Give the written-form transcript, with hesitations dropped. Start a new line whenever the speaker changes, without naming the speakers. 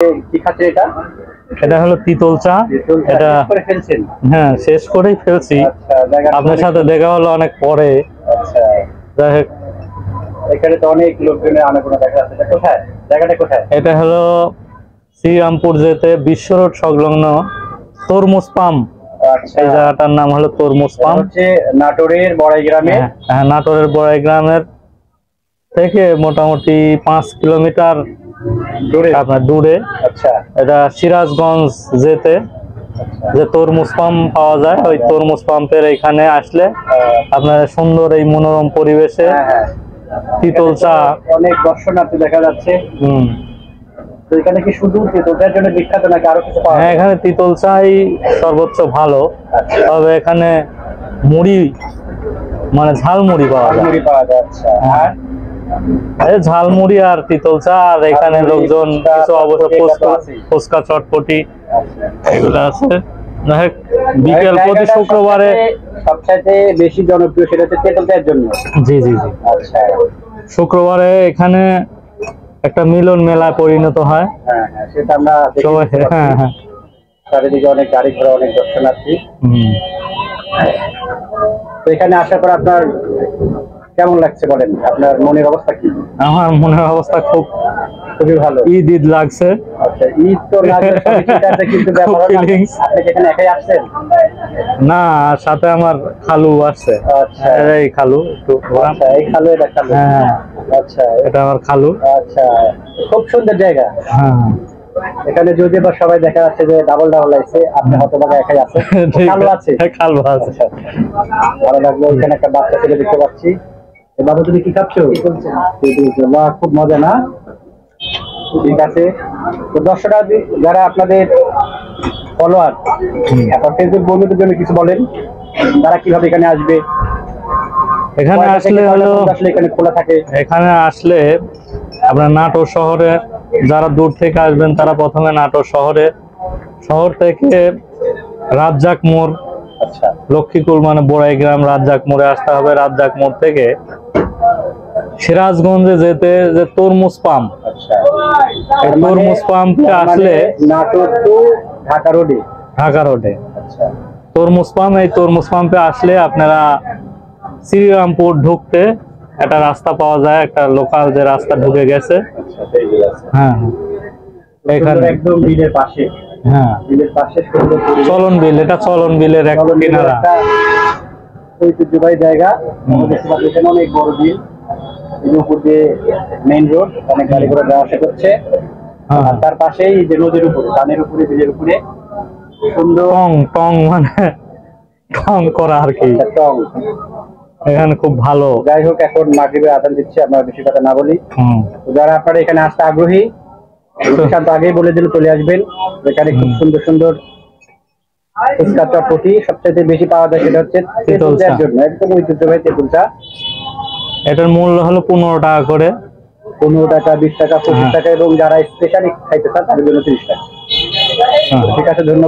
কি খাচ্ছে এটা?
এটা হলো তিতল চা। এটা হ্যাঁ শেষ করেই ফেলছি। আপনার সাথে দেখা হলো অনেক পরে।
আচ্ছা,
যাই হোক,
এখানে তো অনেক লোকজনের আনাগোনা দেখা যাচ্ছে। এটা কোথায়? জায়গাটা কোথায়?
এটা হলো শ্রীরামপুর যেতে বিশ্ব রোড সংলগ্ন তরমুজ পাম্প।
আচ্ছা,
এই জায়গাটার নাম হলো তরমুজ পাম্প।
হচ্ছে নাটোরের বড়াই গ্রামে।
হ্যাঁ, নাটোরের বড়াই গ্রামের থেকে মোটামুটি 5 কিলোমিটার আপনার দূরে।
আচ্ছা,
এটা সিরাজগঞ্জ যেতে যে তরমুজ পাম্প পাওয়া যায়, ওই তরমুজ পাম্পের এখানে আসলে আপনার সুন্দর এই মনোরম পরিবেশে তিতল চা,
অনেক দর্শনার্থী দেখা যাচ্ছে। তো এখানে কি শুধু তিতলটার জন্য বিখ্যাত নাকি আরো কিছু পাওয়া যায়?
হ্যাঁ, এখানে তিতল চাই সর্বোচ্চ ভালো। তবে এখানে মুড়ি মানে ঝালমুড়ি পাওয়া যায়।
মুড়ি পাওয়া যায়। আচ্ছা, আর
ঝালমুড়ি আর তিতল চা, আর এখানে লোকজন কিছু অবশ্য ফুচকা চটপটি এগুলো আছে। বিকেল প্রতি শুক্রবারে
সবচাইতে বেশি জনপ্রিয় সেটা হচ্ছে তেঁতুল চায়ের জন্য।
জি জি জি।
আচ্ছা,
শুক্রবারে এখানে একটা মিলন মেলা পরিণত হয়।
হ্যাঁ হ্যাঁ, সেটা আমরা
সবাই হ্যাঁ হ্যাঁ
চারিদিকে অনেক গাড়ি ঘোড়া, অনেক দর্শনার্থী। তো এখানে আসার পর আপনার কেমন লাগছে বলেন? আপনার মনের অবস্থা কি?
আমার মনের অবস্থা
খুবই ভালো।
ঈদ লাগছে।
আচ্ছা, ঈদ তো লাগছে সবই ঠিক আছে, কিন্তু ব্যাপার হলো আপনি এখানে একাই আসছেন?
না, সাথে আমার খালু আসছে।
আচ্ছা,
এই খালু একটু।
আচ্ছা, এই খালু, এটা খালু।
হ্যাঁ,
আচ্ছা,
এটা আমার খালু।
আচ্ছা, খুব সুন্দর জায়গা।
হ্যাঁ,
এখানে যদি বা সবাই দেখা যাচ্ছে যে ডাবল আছে, আপনি হতভাগা একাই আছে। খালু আছে?
খালু আছে।
আচ্ছা, ভালো লাগলো। এখানে একটা বাচ্চা ছেলে দেখতে পাচ্ছি। বাবু, তুমি কি খাচ্ছো? বাহ, খুব মজা না? ঠিক আছে। তো দর্শনার্থী যারা আপনাদের ফলোয়ার, আপনার ফেসবুক বন্ধুদের জন্য কিছু বলেন, তারা কিভাবে এখানে আসবে?
এখানে আসলে হলো
এখানে খোলা থাকে?
এখানে আসলে আপনার নাটোর শহরে যারা দূর থেকে আসবেন তারা প্রথমে নাটোর শহর থেকে রাজ্জাক মোড়,
আচ্ছা,
লক্ষ্মীকুল মানে বড়াই গ্রাম, রাজ্জাক মোড়ে আসতে হবে। রাজ্জাক মোড় থেকে সিরাজগঞ্জে যেতে যে তরমুজ পাম্প, এই তরমুজ পাম্পে আসলে
নাটোর টু ঢাকা রোডে।
আচ্ছা, তরমুজ পাম্প, এই তরমুজ পাম্পে আসলে আপনারা শ্রীরামপুর ঢুকতে একটা রাস্তা পাওয়া যায়, একটা লোকাল যে রাস্তা ঢুকে গেছে। হ্যাঁ, এখানে
একদম বিলের পাশে।
হ্যাঁ,
বিলের পাশে
চলন বিল। এটা চলন বিলের এক কিনারা,
ঐতিহ্যবাহী জায়গা। অনেক বড় বিল, উপর দিয়ে মেইন রোড, অনেক গাড়ি ঘোড়া যাওয়া আসা করছে। তার পাশেই যে নদীর উপরে, পানির উপরে, বিলের উপরে সুন্দর
টং মানে টং করা আর কি।
টং
এখানে খুব ভালো।
যাই হোক, এখন মাগরিবের আযান দিচ্ছে, আমরা বেশি কথা না বলি। যারা আপনারা এখানে আসতে আগ্রহী, তো আগেই বলে দিলে চলে আসবেন। এখানে খুব সুন্দর সুন্দর ফুচকা চটপটি সবচেয়ে বেশি পাওয়া যায়, সেটা হচ্ছে তেঁতুল চায়ের জন্য। একদম ঐতিহ্যবাহী তেঁতুল চা। এটার মূল্য হলো 15 টাকা করে। 15 টাকা, 20 টাকা, 25 টাকা, এবং যারা স্পেশালি খাইতে চান তাদের জন্য 30 টাকা। ঠিক আছে, ধন্যবাদ।